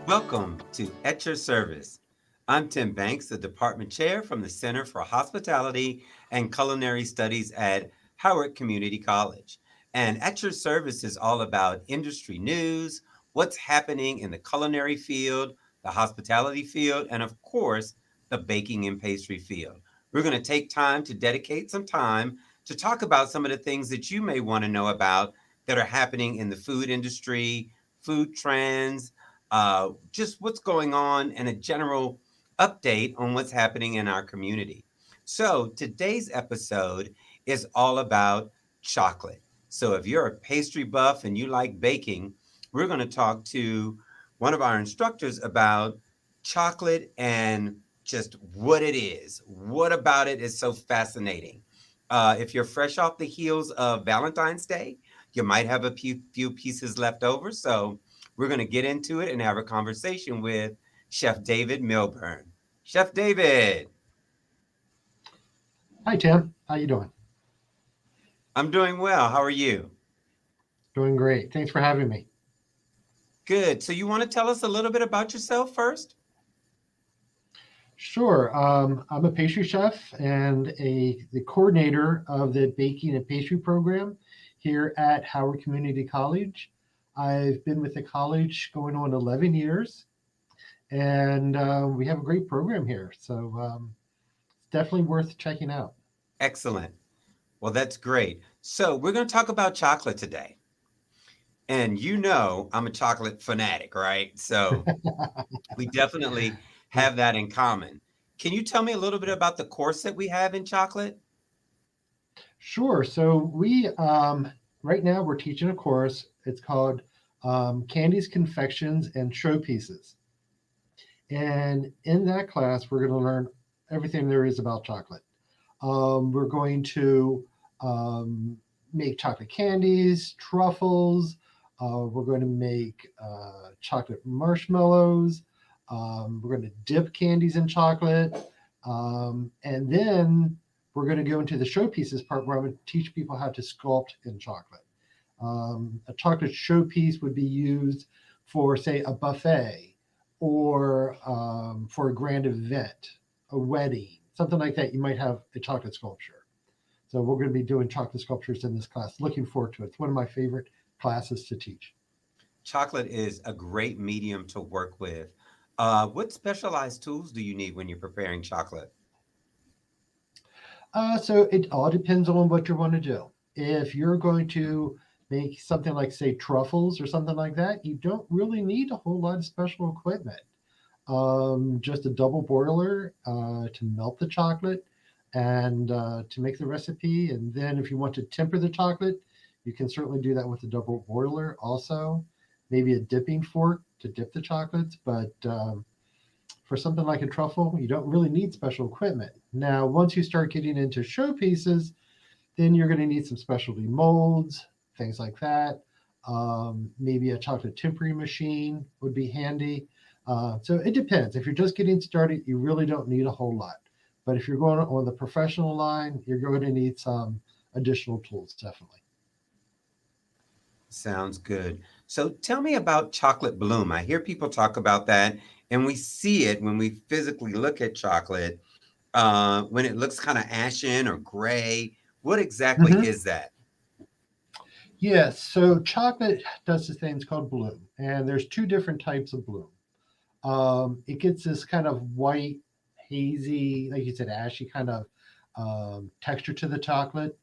Welcome to At Your Service. I'm Tim Banks, the Department Chair from the Center for Hospitality and Culinary Studies at Howard Community College. And At Your Service is all about industry news, what's happening in the culinary field, the hospitality field, and of course, the baking and pastry field. We're going to take time to dedicate some time to talk about some of the things that you may want to know about that are happening in the food industry, food trends, just what's going on, and a general update on what's happening in our community. So, today's episode is all about chocolate. So, if you're a pastry buff and you like baking, we're going to talk to one of our instructors about chocolate and just what it is. What about it is so fascinating? If you're fresh off the heels of Valentine's Day, you might have a few pieces left over. So, we're going to get into it and have a conversation with Chef David Milburn. Chef David. Hi, Tim. How you doing? I'm doing well. How are you? Doing great. Thanks for having me. Good. So, you want to tell us a little bit about yourself first? Sure. I'm a pastry chef and the coordinator of the baking and pastry program here at Howard Community College. I've been with the college going on 11 years, and we have a great program here. So it's definitely worth checking out. Excellent. Well, that's great. So, we're going to talk about chocolate today. And you know, I'm a chocolate fanatic, right? So, we definitely have that in common. Can you tell me a little bit about the course that we have in chocolate? Sure. So we right now we're teaching a course. It's called Candies, Confections, and Showpieces. And in that class, we're going to learn everything there is about chocolate. We're going to make chocolate candies, truffles. We're going to make chocolate marshmallows. We're going to dip candies in chocolate. And then we're going to go into the showpieces part where I'm going to teach people how to sculpt in chocolate. A chocolate showpiece would be used for, say, a buffet or for a grand event, a wedding, something like that. You might have a chocolate sculpture. So we're going to be doing chocolate sculptures in this class. Looking forward to it. It's one of my favorite classes to teach. Chocolate is a great medium to work with. What specialized tools do you need when you're preparing chocolate? So it all depends on what you want to do. If you're going to make something like, say, truffles or something like that, you don't really need a whole lot of special equipment. Just a double boiler to melt the chocolate and to make the recipe. And then if you want to temper the chocolate, you can certainly do that with a double boiler also. Maybe a dipping fork to dip the chocolates, but for something like a truffle, you don't really need special equipment. Now, once you start getting into showpieces, then you're going to need some specialty molds, things like that. Maybe a chocolate tempering machine would be handy. So it depends. If you're just getting started, you really don't need a whole lot. But if you're going on the professional line, you're going to need some additional tools, definitely. Sounds good. So tell me about chocolate bloom. I hear people talk about that, and we see it when we physically look at chocolate, when it looks kind of ashen or gray. What exactly Hmm. is that? Yes, so chocolate does this thing, it's called bloom, and there's two different types of bloom. It gets this kind of white, hazy, like you said, ashy kind of texture to the chocolate.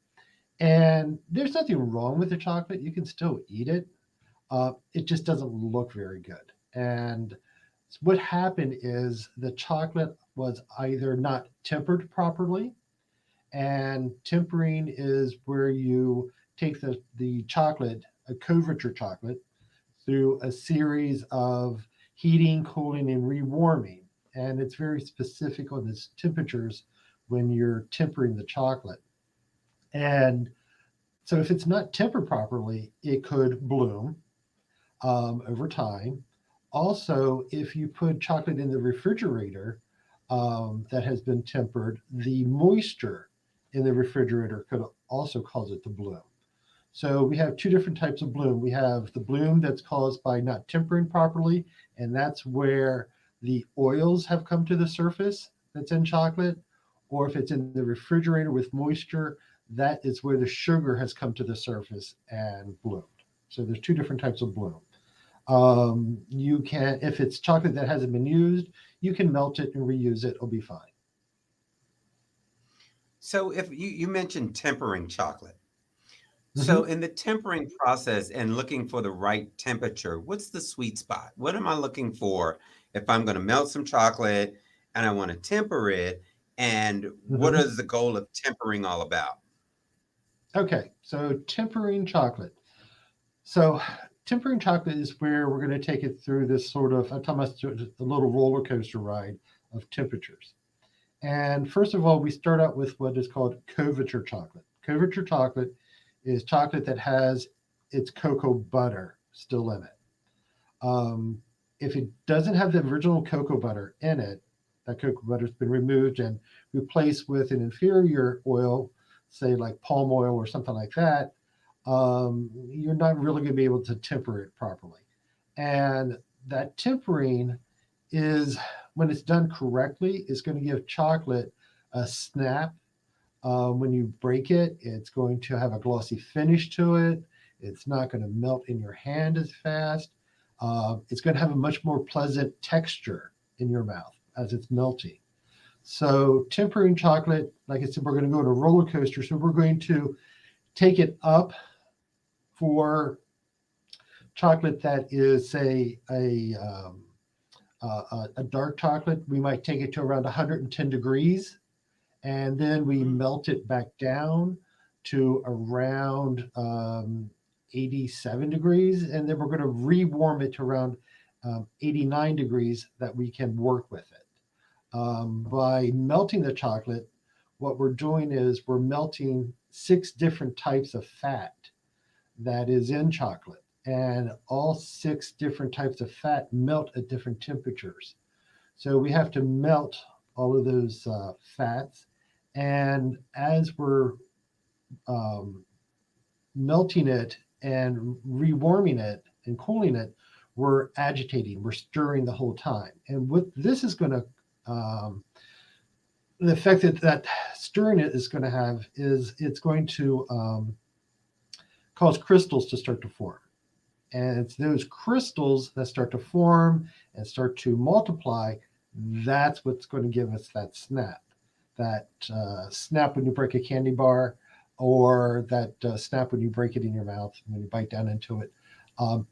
And there's nothing wrong with the chocolate. You can still eat it. It just doesn't look very good. And what happened is the chocolate was either not tempered properly, and tempering is where you take the chocolate, a couverture chocolate, through a series of heating, cooling, and rewarming. And it's very specific on its temperatures when you're tempering the chocolate. And so if it's not tempered properly, it could bloom over time. Also, if you put chocolate in the refrigerator that has been tempered, the moisture in the refrigerator could also cause it to bloom. So we have two different types of bloom. We have the bloom that's caused by not tempering properly, and that's where the oils have come to the surface that's in chocolate, or if it's in the refrigerator with moisture, that is where the sugar has come to the surface and bloomed. So there's two different types of bloom. You can, if it's chocolate that hasn't been used, you can melt it and reuse it. It'll be fine. So if you mentioned tempering chocolate. So Hmm. in the tempering process and looking for the right temperature, what's the sweet spot? What am I looking for if I'm going to melt some chocolate and I want to temper it? And what Hmm. is the goal of tempering all about? Okay, so tempering chocolate. So tempering chocolate is where we're going to take it through this sort of, I'm talking about a little roller coaster ride of temperatures. And first of all, we start out with what is called couverture chocolate. Couverture chocolate is chocolate that has its cocoa butter still in it. If it doesn't have the original cocoa butter in it, that cocoa butter has been removed and replaced with an inferior oil, say like palm oil or something like that, you're not really going to be able to temper it properly. And that tempering is, when it's done correctly, is going to give chocolate a snap. When you break it, it's going to have a glossy finish to it. It's not going to melt in your hand as fast. It's going to have a much more pleasant texture in your mouth as it's melting. So, tempering chocolate, like I said, we're going to go on a roller coaster. So, we're going to take it up for chocolate that is, say, a dark chocolate. We might take it to around 110 degrees, and then we Mm, melt it back down to around 87 degrees, and then we're going to rewarm it to around 89 degrees that we can work with it. By melting the chocolate, what we're doing is we're melting six different types of fat that is in chocolate. And all six different types of fat melt at different temperatures. So we have to melt all of those fats. And as we're um, melting it and rewarming it and cooling it, we're agitating, we're stirring the whole time. And what this is going to, the effect that stirring it is going to have is it's going to cause crystals to start to form. And it's those crystals that start to form and start to multiply. That's what's going to give us that snap. That snap when you break a candy bar, or that snap when you break it in your mouth when you bite down into it.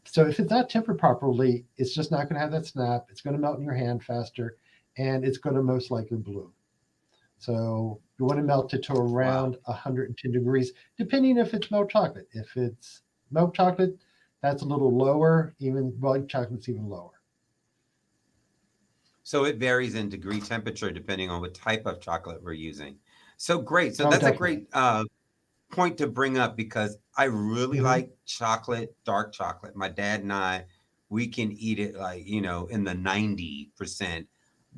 So if it's not tempered properly, it's just not going to have that snap. It's going to melt in your hand faster, and it's going to most likely bloom. So you want to melt it to wow. around 110 degrees, depending if it's milk chocolate. If it's milk chocolate, that's a little lower. Even white chocolate's even lower. So it varies in degree temperature depending on what type of chocolate we're using. So great. So Oh, that's a definitely. great point to bring up because I really Hmm. like chocolate, dark chocolate. My dad and I, we can eat it like, in the 90%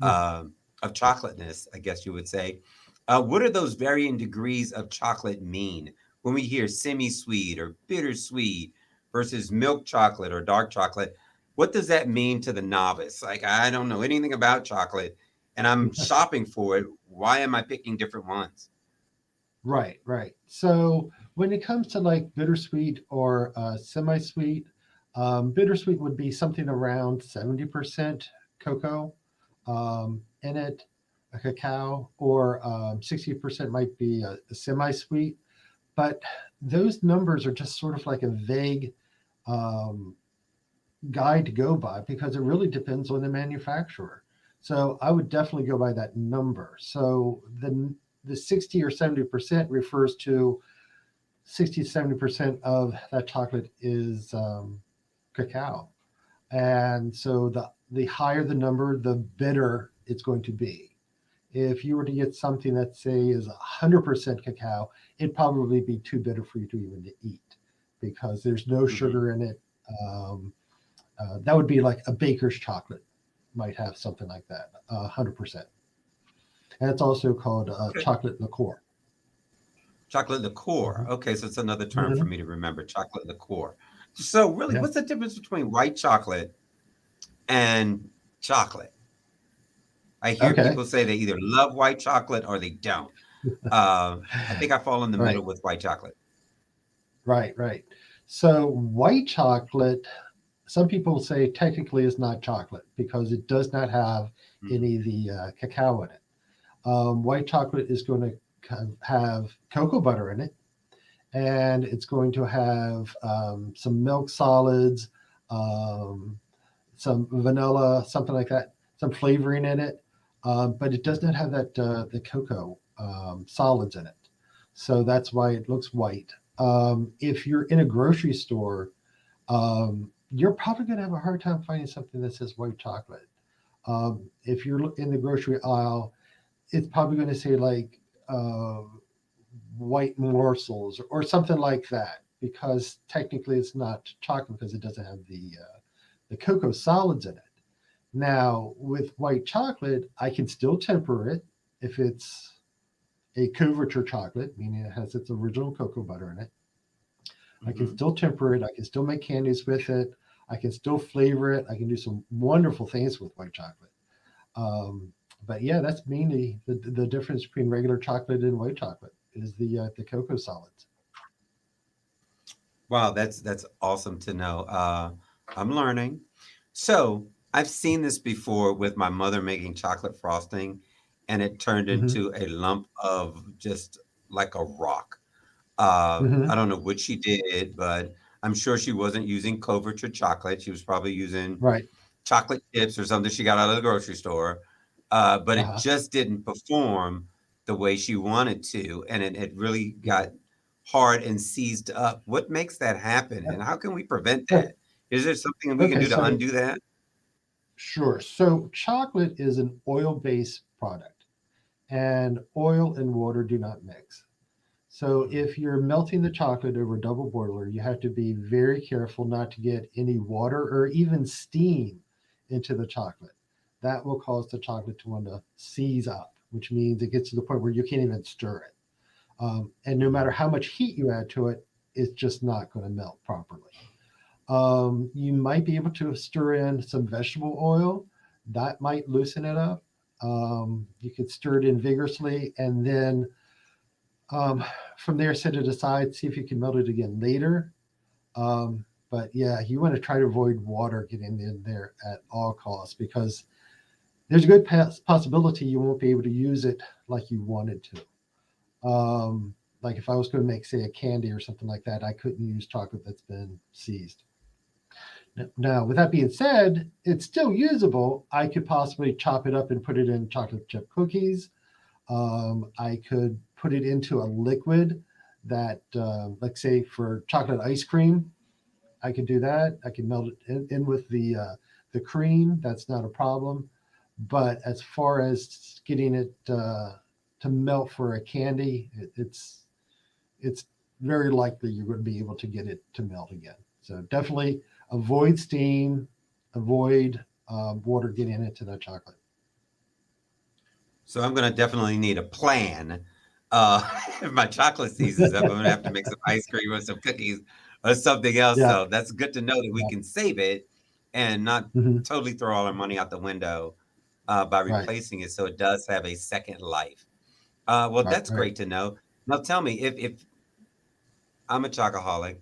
of chocolateness, I guess you would say. What do those varying degrees of chocolate mean when we hear semi sweet or bittersweet versus milk chocolate or dark chocolate? What does that mean to the novice? Like, I don't know anything about chocolate and I'm shopping for it. Why am I picking different ones? Right, right. So when it comes to like bittersweet or semi-sweet, bittersweet would be something around 70% cocoa in it, a cacao, or 60% might be a semi-sweet. But those numbers are just sort of like a vague um, guide to go by because it really depends on the manufacturer. So I would definitely go by that number. So the 60 or 70% refers to 60 to 70% of that chocolate is cacao. And so the higher the number, the bitter it's going to be. If you were to get something that say is 100% cacao, it'd probably be too bitter for you to even to eat because there's no Hmm. sugar in it. Um, that would be like a baker's chocolate might have something like that, 100%. And it's also called chocolate liqueur. Chocolate liqueur. Mhm. Okay, so it's another term for Mhm. me to remember. Chocolate liqueur. So, really, Yeah. what's the difference between white chocolate and chocolate? I hear Okay. people say they either love white chocolate or they don't. I think I fall in the Right. middle with white chocolate. Right. Right. So white chocolate, some people say technically is not chocolate because it does not have Mm, any of the cacao in it. White chocolate is going to have cocoa butter in it, and it's going to have some milk solids, um, some vanilla, something like that, some flavoring in it, but it does not have that the cocoa solids in it. So that's why it looks white. If you're in a grocery store, you're probably going to have a hard time finding something that says white chocolate. If you're in the grocery aisle, it's probably going to say like uh, white morsels or something like that, because technically it's not chocolate because it doesn't have the cocoa solids in it. Now, with white chocolate, I can still temper it if it's a couverture chocolate, meaning it has its original cocoa butter in it. I can mhm. still temper it. I can still make candies with it. I can still flavor it. I can do some wonderful things with white chocolate. Um, but yeah, that's mainly the difference between regular chocolate and white chocolate is the cocoa solids. Wow, that's awesome to know. I'm learning. So I've seen this before with my mother making chocolate frosting, and it turned Hmm. into a lump of just like a rock. I Hmm. don't know what she did, but I'm sure she wasn't using Couverture chocolate. She was probably using Right. chocolate chips or something she got out of the grocery store. But it Uh-huh. just didn't perform the way she wanted to, and it really got hard and seized up. What makes that happen, and how can we prevent Oh, that? Is there something we can okay. do to So undo that? sure. So chocolate is an oil-based product, and oil and water do not mix. So Mhm. if you're melting the chocolate over a double boiler, you have to be very careful not to get any water or even steam into the chocolate. That will cause the chocolate to want to seize up, which means it gets to the point where you can't even stir it. And no matter Mhm. how much heat you add to it, it's just not going to melt properly. You might be able to stir in some vegetable oil. That might loosen it up. You could stir it in vigorously and then um, from there, set it aside, see if you can melt it again later. But yeah, you want to try to avoid water getting in there at all costs because there's a good possibility you won't be able to use it like you wanted to. Like if I was going to make, say, a candy or something like that, I couldn't use chocolate that's been seized. Now, with that being said, it's still usable. I could possibly chop it up and put it in chocolate chip cookies. I could put it into a liquid that, like say for chocolate ice cream, I could do that. I can melt it in with the cream. That's not a problem. But as far as getting it to melt for a candy, it's very likely you're going to be able to get it to melt again. So definitely avoid steam, avoid water getting into that chocolate. So I'm gonna definitely need a plan. If my chocolate seasons up, I'm gonna have to make some ice cream or some cookies or something else. Yeah. So that's good to know that we Yeah. can save it and not Hmm. totally throw all our money out the window by Right. replacing it, so it does have a second life. Well, Right. that's Right. great to know. Now, tell me, if I'm a chocoholic,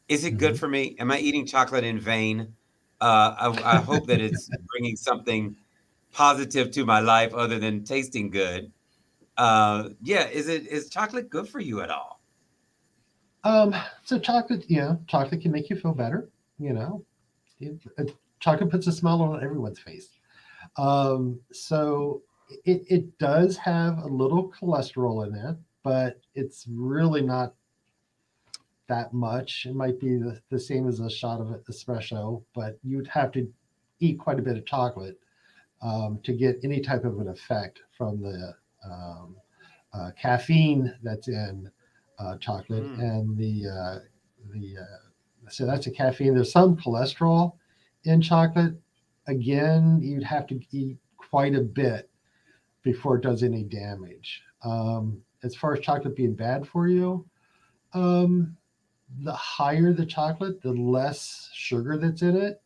is it good Hmm. for me? Am I eating chocolate in vain? I hope that it's bringing something positive to my life other than tasting good. Yeah, is chocolate good for you at all? Um, so chocolate, chocolate can make you feel better. You know, chocolate puts a smile on everyone's face. So it does have a little cholesterol in it, but it's really not that much. It might be the same as a shot of espresso, but you'd have to eat quite a bit of chocolate to get any type of an effect from the um, caffeine that's in chocolate Mm, and the so that's a caffeine. There's some cholesterol in chocolate. Again, you'd have to eat quite a bit before it does any damage. as far as chocolate being bad for you, um, the higher the chocolate, the less sugar that's in it.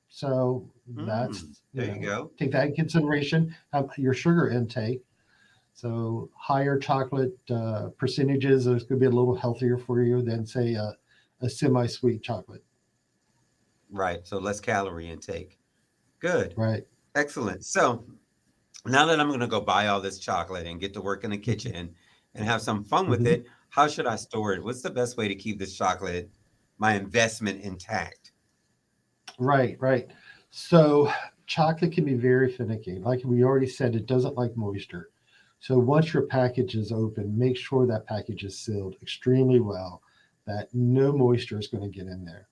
So that's, There you go. take that in consideration, your sugar intake. So higher chocolate percentages is going to be a little healthier for you than, say, a semi-sweet chocolate. Right. So less calorie intake. Good. Right. Excellent. So now that I'm going to go buy all this chocolate and get to work in the Mhm. kitchen and have some fun with Mhm. it, how should I store it? What's the best way to keep this chocolate, my investment, intact? Right, right. So chocolate can be very finicky. Like we already said, it doesn't like moisture. So once your package is open, make sure that package is sealed extremely well, that no moisture is going to get in there.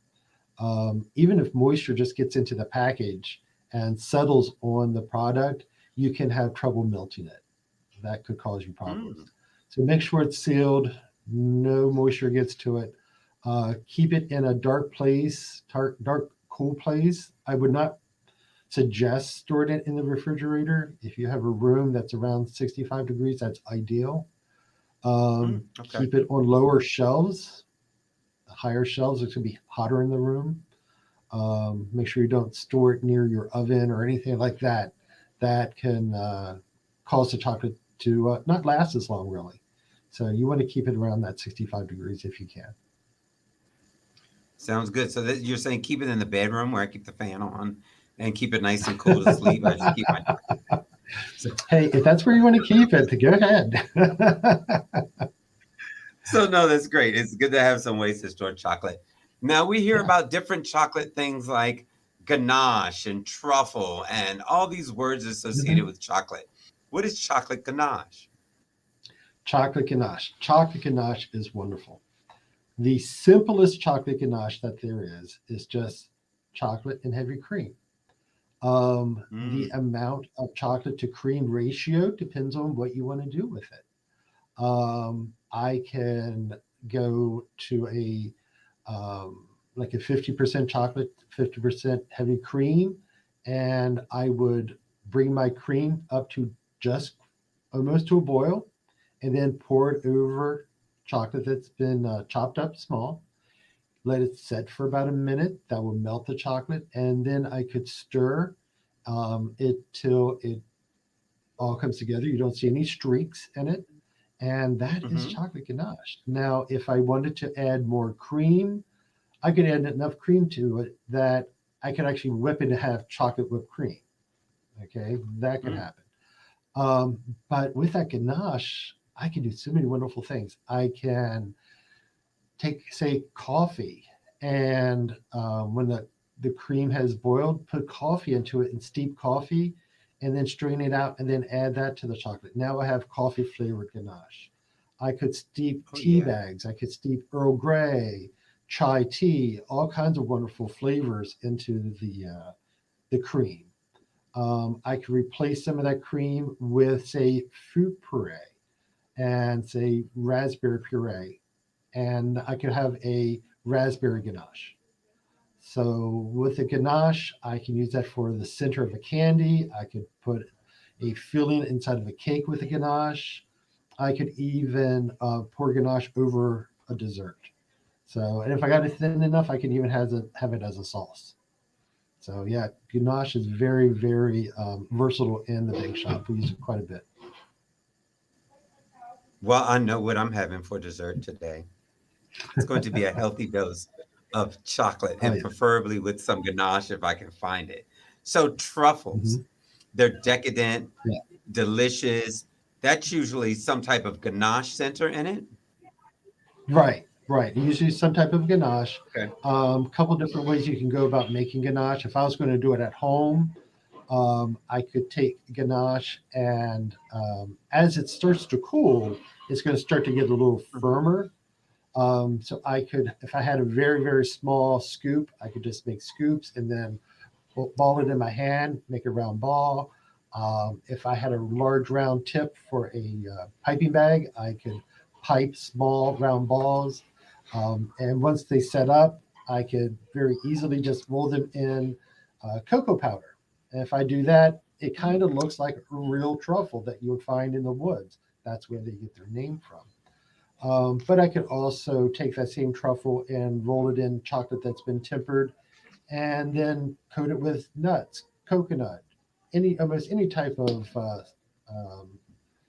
Even if moisture just gets into the package and settles on the product, you can have trouble melting it. That could cause you problems. Mm, So make sure it's sealed, no moisture gets to it. Keep it in a dark place, dark, cool place. I would not suggest storing it in the refrigerator. If you have a room that's around 65 degrees, that's ideal. okay. Keep it on lower shelves. The higher shelves, it's going to be hotter in the room. Make sure you don't store it near your oven or anything like that. That can cause the chocolate to not last as long, really. So you want to keep it around that 65 degrees if you can. Sounds good. So that you're saying keep it in the bedroom where I keep the fan on and keep it nice and cool to sleep. I just keep my chocolate there. So, Hey, if that's where you want to keep it, go ahead. so no, that's great. It's good to have some ways to store chocolate. Now we hear Yeah. about different chocolate things like ganache and truffle and all these words associated Mhm. with chocolate. What is chocolate ganache? Chocolate ganache. Chocolate ganache is wonderful. The simplest chocolate ganache that there is just chocolate and heavy cream. The Mm, amount of chocolate to cream ratio depends on what you want to do with it. I can go to a like a 50% chocolate, 50% heavy cream, and I would bring my cream up to just almost to a boil, and then pour it over chocolate that's been chopped up small. Let it set for about a minute. That will melt the chocolate, and then I could stir it till it all comes together. You don't see any streaks in it, and that is hmm chocolate ganache. Now, if I wanted to add more cream, I could add enough cream to it that I could actually whip it to have chocolate whipped cream. Okay, that could mm, happen. Um, but with that ganache, I can do so many wonderful things. I can take, say, coffee, and when the cream has boiled, put coffee into it and steep coffee, and then strain it out, and then add that to the chocolate. Now I have coffee flavored ganache. I could steep oh tea yeah. bags. I could steep Earl Grey, chai tea, all kinds of wonderful flavors into the cream. I could replace some of that cream with, say, fruit puree and, say, raspberry puree, and I could have a raspberry ganache. So with the ganache, I can use that for the center of a candy. I could put a filling inside of a cake with a ganache. I could even pour ganache over a dessert. So, and if I got it thin enough, I can even have it as a sauce. So yeah, ganache is very, very versatile in the bake shop. We use it quite a bit. Well, I know what I'm having for dessert today. It's going to be a healthy dose of chocolate Oh and yeah. preferably with some ganache if I can find it. So, truffles, Hmm. they're decadent, Yeah. delicious. That's usually some type of ganache center in it. Right, right. Usually some type of ganache. Okay. Couple different ways you can go about making ganache. If I was going to do it at home, I could take ganache, and as it starts to cool, it's going to start to get a little Mhm. firmer. So I could, if I had a very, very small scoop, I could just make scoops and then ball it in my hand, make a round ball. If I had a large round tip for a piping bag, I could pipe small round balls. And once they set up, I could very easily just roll them in cocoa powder. And if I do that, it kind of looks like a real truffle that you would find in the woods. That's where they get their name from. But I could also take that same truffle and roll it in chocolate that's been tempered, and then coat it with nuts, coconut, almost any type of um,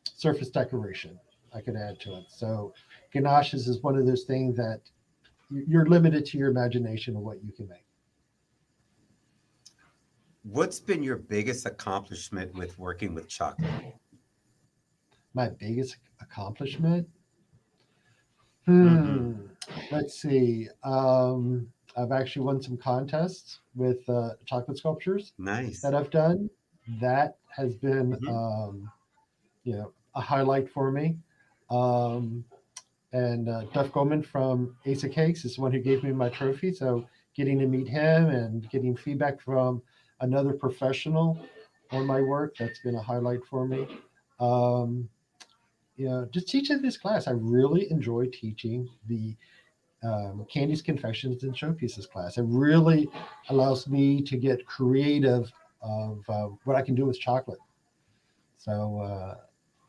surface decoration I could add to it. So ganaches is one of those things that you're limited to your imagination of what you can make. What's been your biggest accomplishment with working with chocolate? My biggest accomplishment. Mm-hmm. Hmm. Let's see. I've actually won some contests with chocolate sculptures Nice. that I've done. That has been, Hmm. a highlight for me. Um, and Duff Goldman from Ace of Cakes is the one who gave me my trophy. So getting to meet him and getting feedback from another professional on my work, that's been a highlight for me. Um, just teaching this class. I really enjoy teaching the candies, confections, and showpieces class. It really allows me to get creative of what I can do with chocolate. So,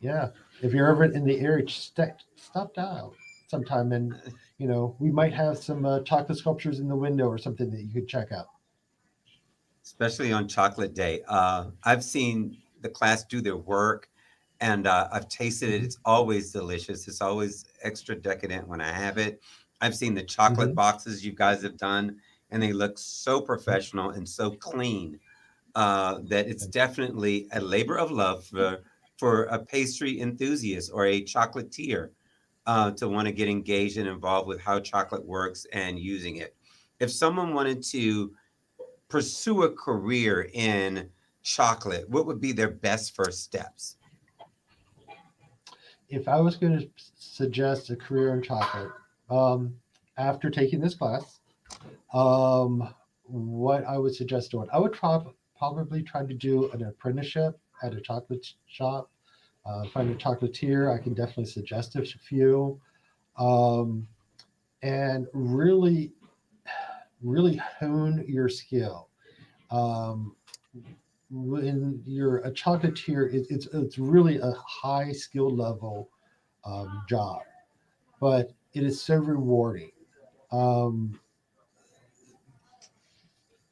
yeah, if you're ever in the area, stop down sometime, and we might have some chocolate sculptures in the window or something that you could check out. Especially on chocolate day. I've seen the class do their work, and I've tasted it. Hmm. It's always delicious. It's always extra decadent when I have it. I've seen the chocolate Hmm. boxes you guys have done, and they look so professional and so clean, that it's definitely a labor of love for a pastry enthusiast or a chocolatier, to want to get engaged and involved with how chocolate works and using it. If someone wanted to pursue a career in chocolate, what would be their best first steps? If I was going to suggest a career in chocolate, um, after taking this class, Um, what I would suggest doing, I would probably try to do an apprenticeship at a chocolate shop. Find a chocolatier. I can definitely suggest a few, um, and really hone your skill. Um, when you're a chocolatier, it's really a high skill level job, but it is so rewarding. Um,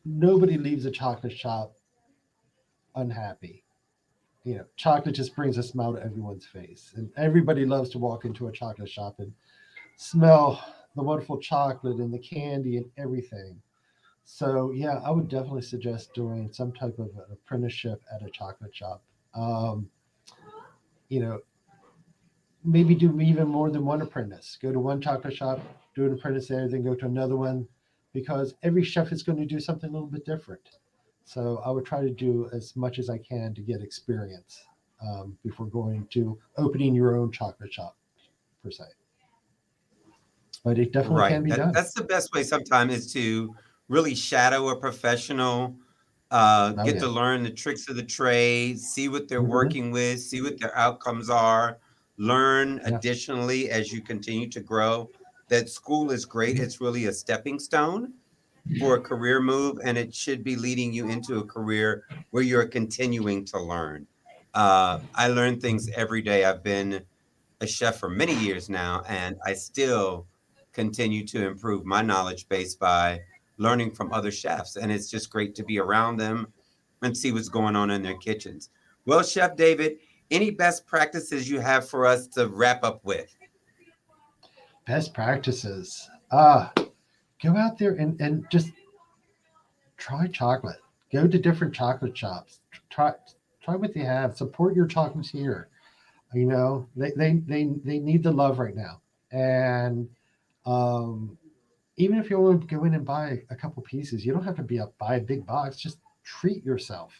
Nobody leaves a chocolate shop unhappy. Chocolate just brings a smile to everyone's face. And everybody loves to walk into a chocolate shop and smell the wonderful chocolate and the candy and everything. So, yeah, I would definitely suggest doing some type of an apprenticeship at a chocolate shop. Um, you know, Maybe do even more than one apprentice. Go to one chocolate shop, do an apprentice there, then go to another one, because every chef is going to do something a little bit different. So I would try to do as much as I can to get experience before going to opening your own chocolate shop per se. But it definitely can Right. be That done. that's the best way sometimes is to really shadow a professional, Oh get yeah. to learn the tricks of the trade, see what they're Hmm. working with, see what their outcomes are, learn Yeah. additionally as you continue to grow. That school is great. Mhm. It's really a stepping stone for a career move, and it should be leading you into a career where you're continuing to learn. I learn things every day. I've been a chef for many years now, and I still continue to improve my knowledge base by learning from other chefs. And it's just great to be around them and see what's going on in their kitchens. Well, Chef David, any best practices you have for us to wrap up with? Best practices. Go out there and just try chocolate. Go to different chocolate shops. Try what they have. Support your chocolatier. They need the love right now. And um, even if you want to go in and buy a couple pieces, you don't have to buy a big box. Just treat yourself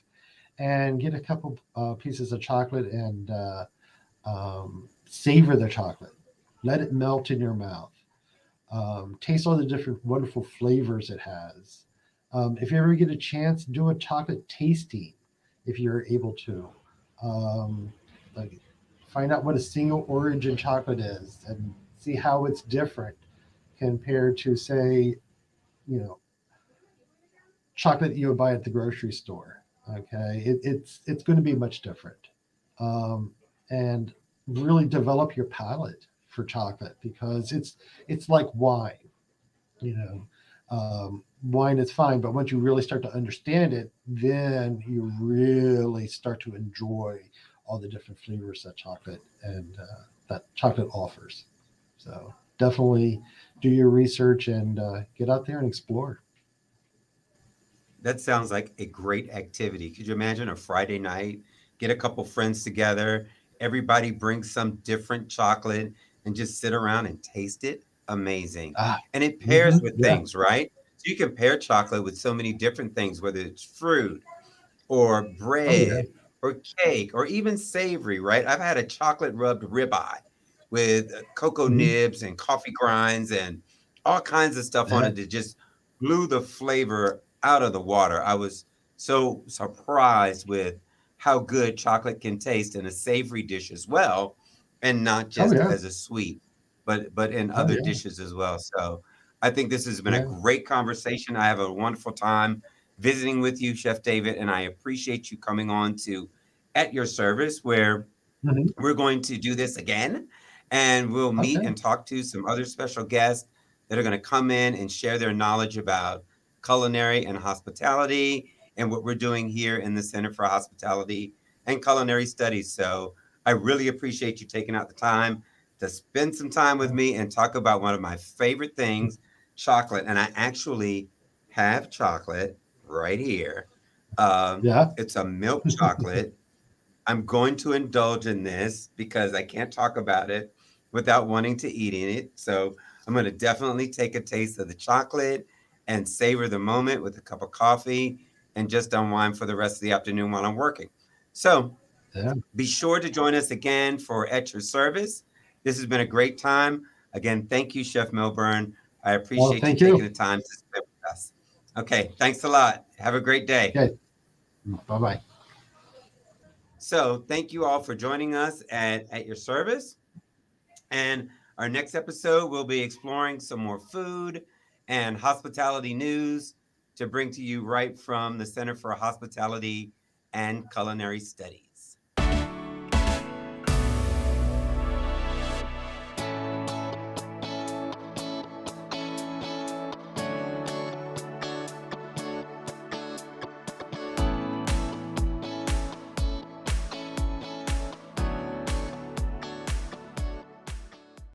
and get a couple pieces of chocolate and savor the chocolate. Let it melt in your mouth. Taste all the different wonderful flavors it has. If you ever get a chance, do a chocolate tasting if you're able to. Um, like, find out what a single origin chocolate is and see how it's different compared to, say, you know, chocolate you would buy at the grocery store. Okay, it's going to be much different. Um, and really develop your palate for chocolate because it's like wine. You know, wine is fine, but once you really start to understand it, then you really start to enjoy all the different flavors that chocolate offers. So definitely do your research and get out there and explore. That sounds like a great activity. Could you imagine a Friday night, get a couple friends together, everybody brings some different chocolate and just sit around and taste it? Amazing. Ah, And it pairs mhm, with yeah, things, right? So you can pair chocolate with so many different things, whether it's fruit or oh yeah, bread or cake or even savory, right? I've had a chocolate rubbed ribeye with cocoa mhm, nibs and coffee grinds and all kinds of stuff on yeah, it that just blew the flavor out of the water. I was so surprised with how good chocolate can taste in a savory dish as well, and not oh just yeah, as a sweet, but in oh other yeah, dishes as well. So I think this has been a yeah, great conversation. I have a wonderful time visiting with you, Chef David, and I appreciate you coming on to At Your Service, where mhm, we're going to do this again and we'll meet okay, and talk to some other special guests that are going to come in and share their knowledge about culinary and hospitality and what we're doing here in the Center for Hospitality and Culinary Studies. So I really appreciate you taking out the time to spend some time with yeah, me and talk about one of my favorite things, chocolate. And I actually have chocolate right here. yeah, It's a milk chocolate. I'm going to indulge in this because I can't talk about it without wanting to eat in it. So I'm going to definitely take a taste of the chocolate and savor the moment with a cup of coffee and just unwind for the rest of the afternoon while I'm working. So yeah. be sure to join us again for At Your Service. This has been a great time. Again, thank you, Chef Milburn. I Well, appreciate you thank taking you. the time to spend with us. Okay, thanks a lot. Have a great day. Okay, bye bye. So, thank you all for joining us at Your Service. And our next episode, we'll be exploring some more food and hospitality news to bring to you right from the Center for Hospitality and Culinary Studies.